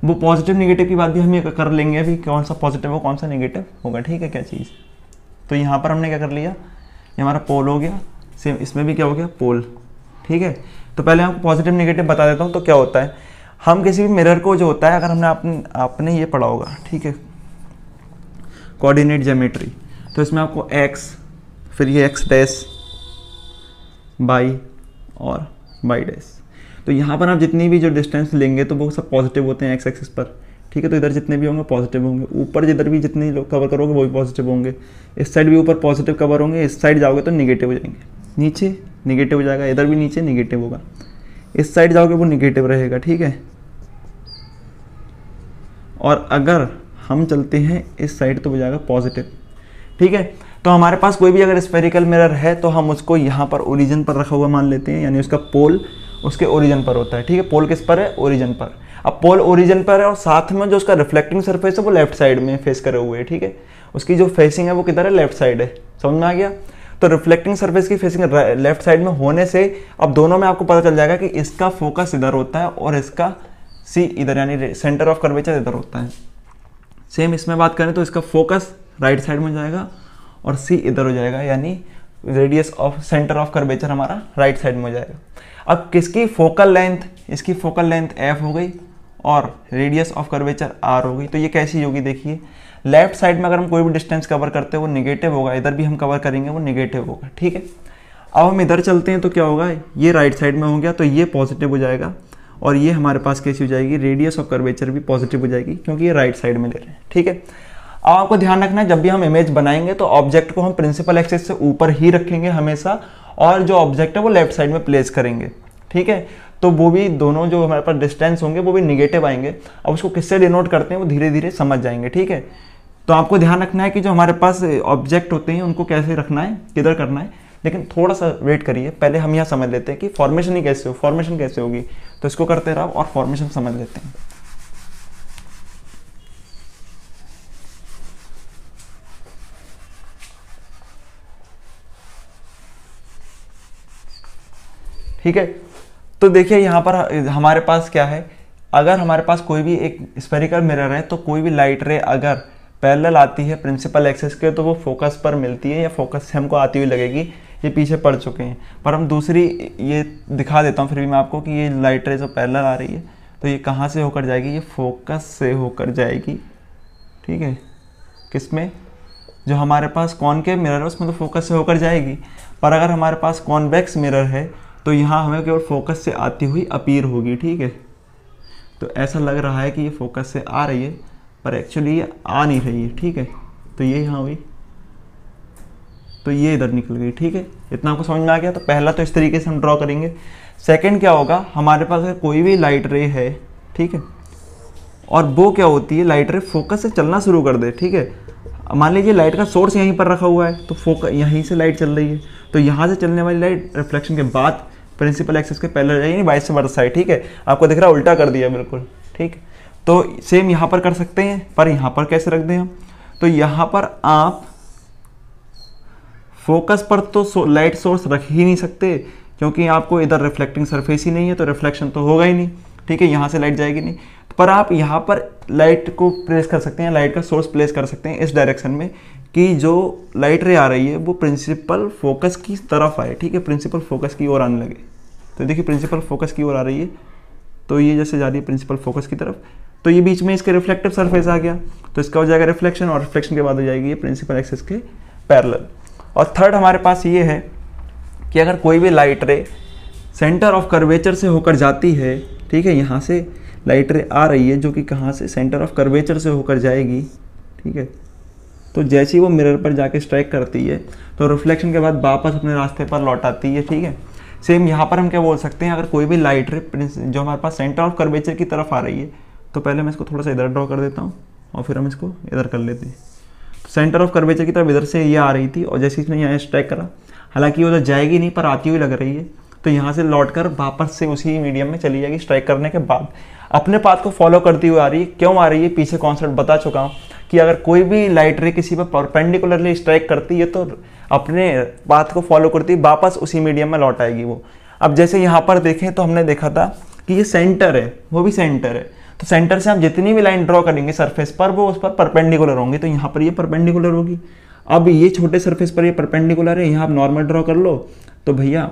वो पॉजिटिव नेगेटिव की बात भी हम ये कर लेंगे अभी, कौन सा पॉजिटिव हो कौन सा नेगेटिव होगा, ठीक है क्या चीज़। तो यहाँ पर हमने क्या कर लिया, ये हमारा पोल हो गया, सेम इसमें भी क्या हो गया पोल, ठीक है। तो पहले आपको पॉजिटिव नेगेटिव बता देता हूँ। तो क्या होता है, हम किसी भी मिरर को जो होता है, अगर हमने आपने ये पढ़ा होगा, ठीक है, कोऑर्डिनेट ज्योमेट्री, तो इसमें आपको x, फिर ये x डैश, बाई और बाई डैश, तो यहाँ पर आप जितनी भी जो डिस्टेंस लेंगे तो वो सब पॉजिटिव होते हैं एक्स एक्सिस पर, ठीक है। तो इधर जितने भी होंगे पॉजिटिव होंगे, ऊपर जिधर भी जितने लोग कवर करोगे वो भी पॉजिटिव होंगे, इस साइड भी ऊपर पॉजिटिव कवर होंगे, इस साइड जाओगे तो निगेटिव हो जाएंगे, नीचे निगेटिव हो जाएगा, इधर भी नीचे निगेटिव होगा, इस साइड जाओगे वो निगेटिव रहेगा, ठीक है। और अगर हम चलते हैं इस साइड तो हो जाएगा पॉजिटिव, ठीक है। तो हमारे पास कोई भी अगर स्फेरिकल मिरर है तो हम उसको यहाँ पर ओरिजिन पर रखा हुआ मान लेते हैं, यानी उसका पोल उसके ओरिजिन पर होता है, ठीक है। पोल किस पर है, ओरिजिन पर। अब पोल ओरिजिन पर है और साथ में जो उसका रिफ्लेक्टिंग सरफेस है वो लेफ्ट साइड में फेस करे हुए है, ठीक है। उसकी जो फेसिंग है वो किधर है, लेफ्ट साइड है, समझ में आ गया। तो रिफ्लेक्टिंग सरफेस की फेसिंग लेफ्ट साइड में होने से अब दोनों में आपको पता चल जाएगा कि इसका फोकस इधर होता है और इसका सी इधर, यानी सेंटर ऑफ कर्वेचर इधर होता है। सेम इसमें बात करें तो इसका फोकस राइट साइड में जाएगा और सी इधर हो जाएगा, यानी radius of centre of curvature हमारा राइट साइड में हो जाएगा। अब किसकी फोकल लेंथ, इसकी फोकल लेंथ f हो गई और रेडियस ऑफ कर्वेचर r हो गई। तो ये कैसी होगी, देखिए लेफ्ट साइड में अगर हम कोई भी डिस्टेंस कवर करते हैं वो निगेटिव होगा, इधर भी हम कवर करेंगे वो निगेटिव होगा, ठीक है। अब हम इधर चलते हैं तो क्या होगा, ये राइट साइड में हो गया तो ये पॉजिटिव हो जाएगा और ये हमारे पास कैसी हो जाएगी, रेडियस ऑफ कर्वेचर भी पॉजिटिव हो जाएगी क्योंकि ये राइट साइड में ले रहे हैं, ठीक है। अब आपको ध्यान रखना है जब भी हम इमेज बनाएंगे तो ऑब्जेक्ट को हम प्रिंसिपल एक्सिस से ऊपर ही रखेंगे हमेशा, और जो ऑब्जेक्ट है वो लेफ्ट साइड में प्लेस करेंगे, ठीक है। तो वो भी दोनों जो हमारे पास डिस्टेंस होंगे वो भी निगेटिव आएंगे। अब उसको किससे डिनोट करते हैं वो धीरे धीरे समझ जाएंगे, ठीक है। तो आपको ध्यान रखना है कि जो हमारे पास ऑब्जेक्ट होते हैं उनको कैसे रखना है, किधर करना है, लेकिन थोड़ा सा वेट करिए, पहले हम यहाँ समझ लेते हैं कि फॉर्मेशन ही कैसे हो, फॉर्मेशन कैसे होगी। तो इसको करते रहो और फॉर्मेशन समझ लेते हैं। ठीक है, तो देखिए यहाँ पर हमारे पास क्या है, अगर हमारे पास कोई भी एक स्फेरिकल मिरर है तो कोई भी लाइट रे अगर पैरेलल आती है प्रिंसिपल एक्सिस के तो वो फोकस पर मिलती है या फोकस से हमको आती हुई लगेगी। ये पीछे पड़ चुके हैं, पर हम दूसरी ये दिखा देता हूँ फिर भी मैं आपको कि ये लाइट रे जो पैरेलल आ रही है तो ये कहाँ से होकर जाएगी, ये फोकस से होकर जाएगी, ठीक है। किसमें, जो हमारे पास कॉनकेव मिरर है उसमें तो फोकस से होकर जाएगी, पर अगर हमारे पास कॉन्वेक्स मिरर है तो यहाँ हमें केवल फोकस से आती हुई अपीयर होगी, ठीक है। तो ऐसा लग रहा है कि ये फोकस से आ रही है पर एक्चुअली ये आ नहीं रही है, ठीक है। तो ये यहाँ हुई तो ये इधर निकल गई, ठीक है। इतना आपको समझ में आ गया। तो पहला तो इस तरीके से हम ड्रॉ करेंगे। सेकंड क्या होगा, हमारे पास अगर कोई भी लाइट रे है, ठीक है, और वो क्या होती है, लाइट रे फोकस से चलना शुरू कर दे, ठीक है। मान लीजिए लाइट का सोर्स यहीं पर रखा हुआ है तो फोकस यहीं से लाइट चल रही है, तो यहाँ से चलने वाली लाइट रिफ्लेक्शन के बाद प्रिंसिपल एक्सिस के पैरेलल जाएगी, वाइस वर्सा, ठीक है। आपको दिख रहा है उल्टा कर दिया बिल्कुल, ठीक। तो सेम यहाँ पर कर सकते हैं, पर यहाँ पर कैसे रख दें हम, तो यहाँ पर आप फोकस पर तो लाइट सोर्स रख ही नहीं सकते क्योंकि आपको इधर रिफ्लेक्टिंग सरफेस ही नहीं है तो रिफ्लेक्शन तो होगा ही नहीं, ठीक है। यहाँ से लाइट जाएगी नहीं, पर आप यहाँ पर लाइट को प्लेस कर सकते हैं, लाइट का सोर्स प्लेस कर सकते हैं इस डायरेक्शन में कि जो लाइट रे आ रही है वो प्रिंसिपल फोकस की तरफ आए, ठीक है, प्रिंसिपल फोकस की ओर आने लगे। तो देखिए प्रिंसिपल फोकस की ओर आ रही है तो ये जैसे जा रही है प्रिंसिपल फोकस की तरफ, तो ये बीच में इसके रिफ्लेक्टिव सरफेस आ गया तो इसका हो जाएगा रिफ्लेक्शन, और रिफ्लेक्शन के बाद हो जाएगी ये प्रिंसिपल एक्सिस के पैरेलल। और थर्ड हमारे पास ये है कि अगर कोई भी लाइट रे सेंटर ऑफ कर्वेचर से होकर जाती है, ठीक है, यहाँ से लाइट रे आ रही है जो कि कहाँ से, सेंटर ऑफ कर्वेचर से होकर जाएगी, ठीक है। तो जैसे ही वो मिरर पर जाके स्ट्राइक करती है तो रिफ्लेक्शन के बाद वापस अपने रास्ते पर लौट आती है, ठीक है। सेम यहाँ पर हम क्या बोल सकते हैं, अगर कोई भी लाइट रे जो हमारे पास सेंटर ऑफ कर्वेचर की तरफ आ रही है, तो पहले मैं इसको थोड़ा सा इधर ड्रॉ कर देता हूँ और फिर हम इसको इधर कर लेते हैं। सेंटर ऑफ कर्वेचर की तरफ इधर से ये आ रही थी और जैसे इसने यहाँ स्ट्राइक करा, हालांकि वो उधर जाएगी नहीं पर आती हुई लग रही है, तो यहाँ से लौट कर वापस से उसी मीडियम में चली जाएगी स्ट्राइक करने के बाद। अपने पाथ को फॉलो करती हुई आ रही है। क्यों आ रही है, पीछे कॉन्सेप्ट बता चुका हूँ कि अगर कोई भी लाइट रे किसी पर परपेंडिकुलरली स्ट्राइक करती है तो अपने पाथ को फॉलो करती है वापस उसी मीडियम में लौट आएगी वो। अब जैसे यहाँ पर देखें तो हमने देखा था कि ये सेंटर है, वो भी सेंटर है, तो सेंटर से हम जितनी भी लाइन ड्रॉ करेंगे सरफेस पर वो उस पर परपेंडिकुलर होंगी, तो यहाँ पर ये परपेंडिकुलर होगी। अब ये छोटे सरफेस पर ये परपेंडिकुलर है, यहाँ आप नॉर्मल ड्रॉ कर लो, तो भैया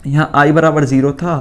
यहाँ i बराबर 0 था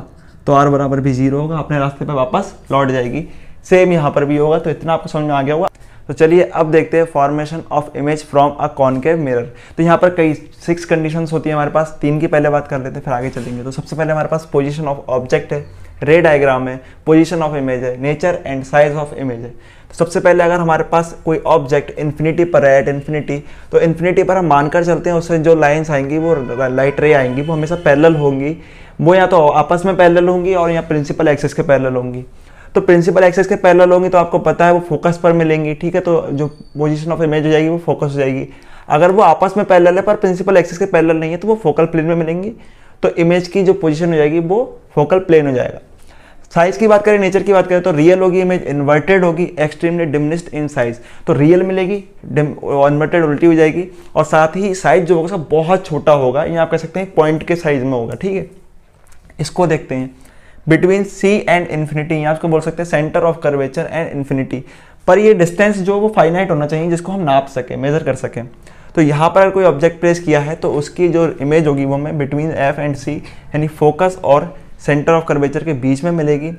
तो r बराबर भी 0 होगा, अपने रास्ते पर वापस लौट जाएगी। सेम यहाँ पर भी होगा, तो इतना आपको समझ में आ गया होगा। तो चलिए अब देखते हैं formation of image from a concave mirror. तो यहाँ पर कई 6 कंडीशंस होती है हमारे पास, 3 की पहले बात कर लेते हैं फिर आगे चलेंगे। तो सबसे पहले हमारे पास पोजीशन ऑफ ऑब्जेक्ट है, रे डायग्राम है, पोजीशन ऑफ इमेज है, nature and size of image है। तो सबसे पहले अगर हमारे पास कोई ऑब्जेक्ट इन्फिनिटी पर है, एट इन्फिनिटी, तो इन्फिनिटी पर हम मानकर चलते हैं उससे जो लाइन्स आएंगी वो लाइट रे आएंगी वो हमेशा पैरेलल होंगी, वो या तो आपस में पैरेलल होंगी और या प्रिंसिपल एक्सिस के पैरेलल होंगी। तो प्रिंसिपल एक्सिस के पैरेलल होंगी तो आपको पता है वो फोकस पर मिलेंगी, ठीक है, तो जो पोजीशन ऑफ इमेज हो जाएगी वो फोकस हो जाएगी। अगर वो आपस में पैरेलल है पर प्रिंसिपल एक्सिस के पैरेलल नहीं है तो वो फोकल प्लेन में मिलेंगी, तो इमेज की जो पोजीशन हो जाएगी वो फोकल प्लेन हो जाएगा। साइज की बात करें, नेचर की बात करें तो रियल होगी इमेज, इन्वर्टेड होगी, एक्सट्रीमली डिमिनिश्ड इन साइज, तो रियल मिलेगी, इन्वर्टेड उल्टी हो जाएगी, और साथ ही साइज जो होगा बहुत छोटा होगा, या आप कह सकते हैं पॉइंट के साइज में होगा, ठीक है। इसको देखते हैं, बिटवीन सी एंड इन्फिनिटी, यहाँ उसको बोल सकते हैं centre of curvature and infinity, पर ये डिस्टेंस जो वो फाइनाइट होना चाहिए जिसको हम नाप सकें, मेजर कर सकें। तो यहाँ पर अगर कोई ऑब्जेक्ट प्लेस किया है तो उसकी जो इमेज होगी वो हमें बिटवीन एफ एंड सी यानी फोकस और सेंटर ऑफ कर्वेचर के बीच में मिलेगी,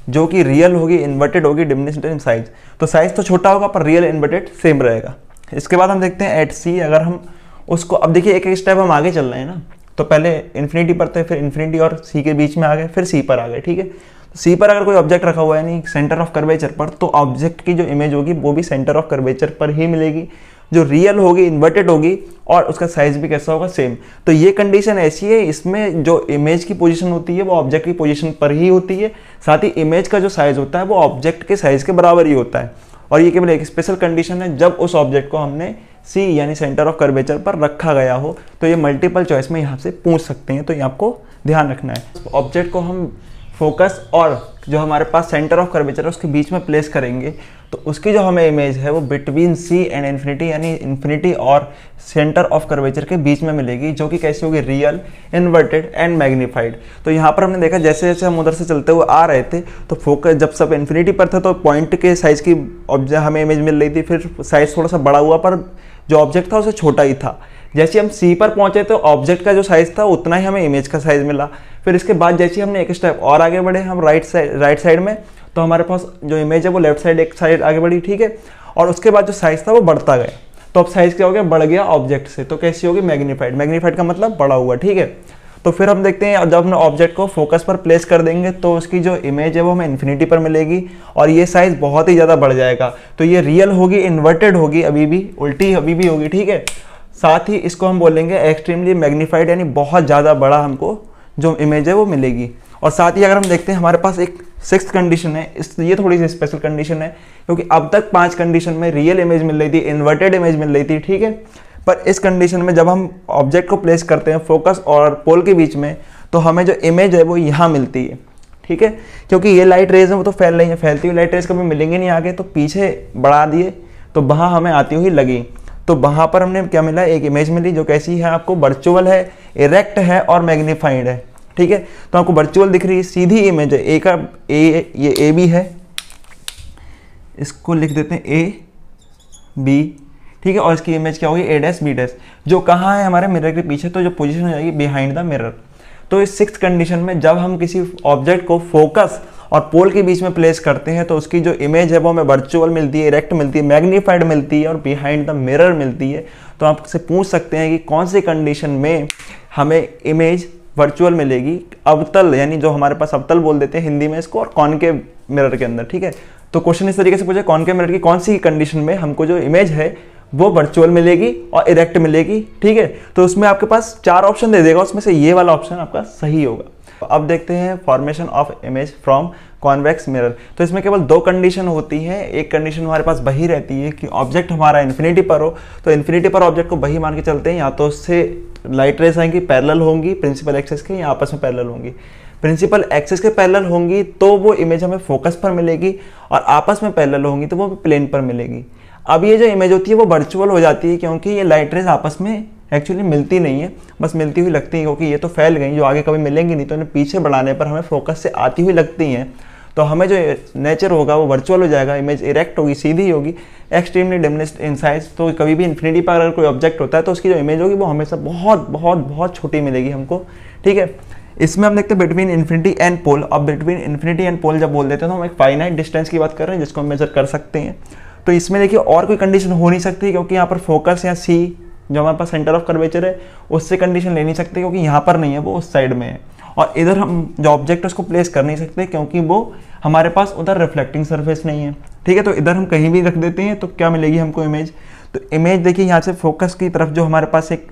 जो कि रियल होगी, इन्वर्टेड होगी, डिमिनिश्ड इन साइज। तो साइज तो छोटा होगा पर रियल इन्वर्टेड सेम रहेगा। इसके बाद हम देखते हैं एट सी, अगर हम उसको, अब देखिए एक एक स्टेप हम आगे चल रहे हैं ना, तो पहले इन्फिनिटी पर थे, फिर इन्फिनिटी और सी के बीच में आ गए, फिर सी पर आ गए, ठीक है। तो सी पर अगर कोई ऑब्जेक्ट रखा हुआ है नहीं सेंटर ऑफ कर्वेचर पर, तो ऑब्जेक्ट की जो इमेज होगी वो भी सेंटर ऑफ कर्वेचर पर ही मिलेगी, जो रियल होगी, इन्वर्टेड होगी, और उसका साइज भी कैसा होगा, सेम। तो ये कंडीशन ऐसी है, इसमें जो इमेज की पोजीशन होती है वो ऑब्जेक्ट की पोजीशन पर ही होती है, साथ ही इमेज का जो साइज होता है वो ऑब्जेक्ट के साइज के बराबर ही होता है। और ये केवल एक स्पेशल कंडीशन है जब उस ऑब्जेक्ट को हमने सी यानी सेंटर ऑफ कर्वेचर पर रखा गया हो। तो ये मल्टीपल चॉइस में यहाँ से पूछ सकते हैं, तो ये आपको ध्यान रखना है। ऑब्जेक्ट को हम फोकस और जो हमारे पास सेंटर ऑफ कर्वेचर है उसके बीच में प्लेस करेंगे, तो उसकी जो हमें इमेज है वो बिटवीन सी एंड इन्फिनिटी यानी इन्फिनिटी और सेंटर ऑफ कर्वेचर के बीच में मिलेगी, जो कि कैसी होगी, रियल, इन्वर्टेड एंड मैग्नीफाइड। तो यहाँ पर हमने देखा जैसे जैसे हम उधर से चलते हुए आ रहे थे तो फोकस जब सब इन्फिनिटी पर था तो पॉइंट के साइज की ऑब्जेक्ट हमें इमेज मिल रही थी, फिर साइज थोड़ा सा बड़ा हुआ पर जो ऑब्जेक्ट था उसे छोटा ही था। जैसे हम सी पर पहुंचे तो ऑब्जेक्ट का जो साइज था उतना ही हमें इमेज का साइज मिला। फिर इसके बाद जैसे हमने एक स्टेप और आगे बढ़े हम राइट साइड में, तो हमारे पास जो इमेज है वो लेफ्ट साइड एक साइड आगे बढ़ी, ठीक है। और उसके बाद जो साइज था वो बढ़ता गया, तो अब साइज क्या हो गया, बढ़ गया ऑब्जेक्ट से, तो कैसी होगी, मैग्नीफाइड। मैग्नीफाइड का मतलब बड़ा हुआ, ठीक है। तो फिर हम देखते हैं जब हमने ऑब्जेक्ट को फोकस पर प्लेस कर देंगे तो उसकी जो इमेज है वो हमें इन्फिनिटी पर मिलेगी और ये साइज बहुत ही ज़्यादा बढ़ जाएगा। तो ये रियल होगी, इन्वर्टेड होगी, अभी भी उल्टी अभी भी होगी, ठीक है। साथ ही इसको हम बोलेंगे एक्सट्रीमली मैग्नीफाइड, यानी बहुत ज़्यादा बड़ा हमको जो इमेज है वो मिलेगी। और साथ ही अगर हम देखते हैं हमारे पास एक 6th कंडीशन है, ये थोड़ी सी स्पेशल कंडीशन है क्योंकि अब तक 5 कंडीशन में रियल इमेज मिल रही थी, इन्वर्टेड इमेज मिल रही थी, ठीक है। पर इस कंडीशन में जब हम ऑब्जेक्ट को प्लेस करते हैं फोकस और पोल के बीच में, तो हमें जो इमेज है वो यहाँ मिलती है, ठीक है। क्योंकि ये लाइट रेज है वो तो फैल रही है, फैलती हुई लाइट रेज कभी मिलेंगे नहीं आगे, तो पीछे बढ़ा दिए तो वहाँ हमें आती हुई लगी, तो वहाँ पर हमने क्या मिला, एक इमेज मिली जो कैसी है आपको, वर्चुअल है, इरेक्ट है और मैग्नीफाइड है, ठीक है। तो आपको वर्चुअल दिख रही है, सीधी इमेज है, ए का ये ए बी है, इसको लिख देते हैं ए बी, ठीक है। और इसकी इमेज क्या होगी, ए डैश बी डैश, जो कहाँ है हमारे मिरर के पीछे, तो जो पोजीशन हो जाएगी बिहाइंड द मिरर। तो इस 6th कंडीशन में जब हम किसी ऑब्जेक्ट को फोकस और पोल के बीच में प्लेस करते हैं तो उसकी जो इमेज है वो हमें वर्चुअल मिलती है, इरेक्ट मिलती है, मैग्नीफाइड मिलती है और बिहाइंड द मिरर मिलती है। तो आपसे पूछ सकते हैं कि कौन सी कंडीशन में हमें इमेज वर्चुअल मिलेगी, अवतल यानी जो हमारे पास अवतल बोल देते हैं हिंदी में इसको, और कॉनकेव मिरर के अंदर, ठीक है। तो क्वेश्चन इस तरीके से पूछे, कॉनकेव मिरर की कौन सी कंडीशन में हमको जो इमेज है वो वर्चुअल मिलेगी और इरेक्ट मिलेगी, ठीक है। तो उसमें आपके पास 4 ऑप्शन दे देगा, उसमें से ये वाला ऑप्शन आपका सही होगा। अब देखते हैं formation of image from convex mirror. तो इसमें केवल 2 कंडीशन होती है। एक कंडीशन हमारे पास वही रहती है कि ऑब्जेक्ट हमारा इन्फिनिटी पर हो, तो इन्फिनिटी पर ऑब्जेक्ट को वही मान के चलते हैं, या तो उससे लाइट रेस आएंगी पैरेलल होंगी प्रिंसिपल एक्सिस के, या आपस में पैरेलल होंगी। प्रिंसिपल एक्सिस के पैरेलल होंगी तो वो इमेज हमें फोकस पर मिलेगी, और आपस में पैरेलल होंगी तो वो प्लेन पर मिलेगी। अब ये जो इमेज होती है वो वर्चुअल हो जाती है, क्योंकि ये लाइट रेज आपस में एक्चुअली मिलती नहीं है, बस मिलती हुई लगती है, क्योंकि ये तो फैल गई, जो आगे कभी मिलेंगी नहीं, तो इन्हें पीछे बढ़ाने पर हमें फोकस से आती हुई लगती हैं। तो हमें जो नेचर होगा वो वर्चुअल हो जाएगा, इमेज इरेक्ट होगी, सीधी होगी, एक्सट्रीमली डिमिनिश्ड इन साइज। तो कभी भी इन्फिनिटी पर अगर कोई ऑब्जेक्ट होता है तो उसकी जो इमेज होगी वो हमेशा बहुत बहुत बहुत छोटी मिलेगी हमको, ठीक है। इसमें हम देखते हैं बिटवीन इन्फिनिटी एंड पोल। अब बिटवीन इन्फिनिटी एंड पोल जब बोल देते हैं तो हम एक फाइनाइट डिस्टेंस की बात कर रहे हैं जिसको हम मेजर कर सकते हैं। तो इसमें देखिए और कोई कंडीशन हो नहीं सकती, क्योंकि यहाँ पर फोकस या सी जो हमारे पास सेंटर ऑफ कर्वेचर है उससे कंडीशन ले नहीं सकते, क्योंकि यहाँ पर नहीं है, वो उस साइड में है। और इधर हम जो ऑब्जेक्ट है उसको प्लेस कर नहीं सकते, क्योंकि वो हमारे पास उधर रिफ्लेक्टिंग सरफेस नहीं है, ठीक है। तो इधर हम कहीं भी रख देते हैं तो क्या मिलेगी हमको इमेज। तो इमेज देखिए यहाँ से फोकस की तरफ जो हमारे पास एक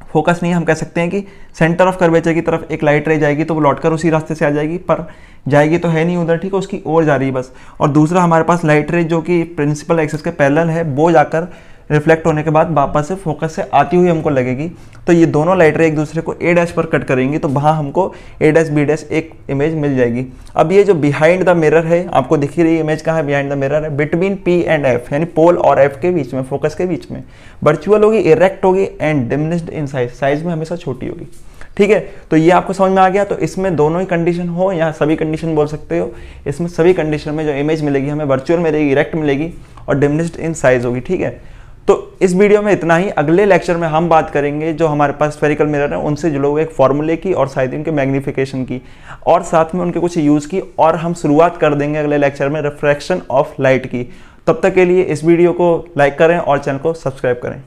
फोकस नहीं है, हम कह सकते हैं कि सेंटर ऑफ कर्वेचर की तरफ एक लाइट रे जाएगी तो वो लौटकर उसी रास्ते से आ जाएगी, पर जाएगी तो है नहीं उधर, ठीक है, उसकी ओर जा रही है बस। और दूसरा हमारे पास लाइट रे जो कि प्रिंसिपल एक्सिस के पैरेलल है, वो जाकर रिफ्लेक्ट होने के बाद वापस से फोकस से आती हुई हमको लगेगी। तो ये दोनों लाइट रे एक दूसरे को ए डैश पर कट करेंगी, तो वहाँ हमको ए डैश बी डैश एक इमेज मिल जाएगी। अब ये जो बिहाइंड द मिरर है, आपको दिख ही रही इमेज कहाँ है, बिहाइंड द मिरर है, बिटवीन पी एंड एफ, यानी पोल और एफ के बीच में, फोकस के बीच में, वर्चुअल होगी, इरेक्ट होगी and diminished in size, size में हमेशा छोटी होगी, ठीक है। तो ये आपको समझ में आ गया। तो इसमें दोनों ही कंडीशन हो या सभी कंडीशन बोल सकते हो, इसमें सभी कंडीशन में जो इमेज मिलेगी हमें वर्चुअल मिलेगी, इरेक्ट मिलेगी और डिमिनिश्ड इन साइज होगी, ठीक है। तो इस वीडियो में इतना ही। अगले लेक्चर में हम बात करेंगे जो हमारे पास स्फेरिकल मिरर है उनसे जुड़े हुए एक फॉर्मूले की और शायद उनके मैग्निफिकेशन की, और साथ में उनके कुछ यूज़ की, और हम शुरुआत कर देंगे अगले लेक्चर में रिफ्रैक्शन ऑफ लाइट की। तब तक के लिए इस वीडियो को लाइक करें और चैनल को सब्सक्राइब करें।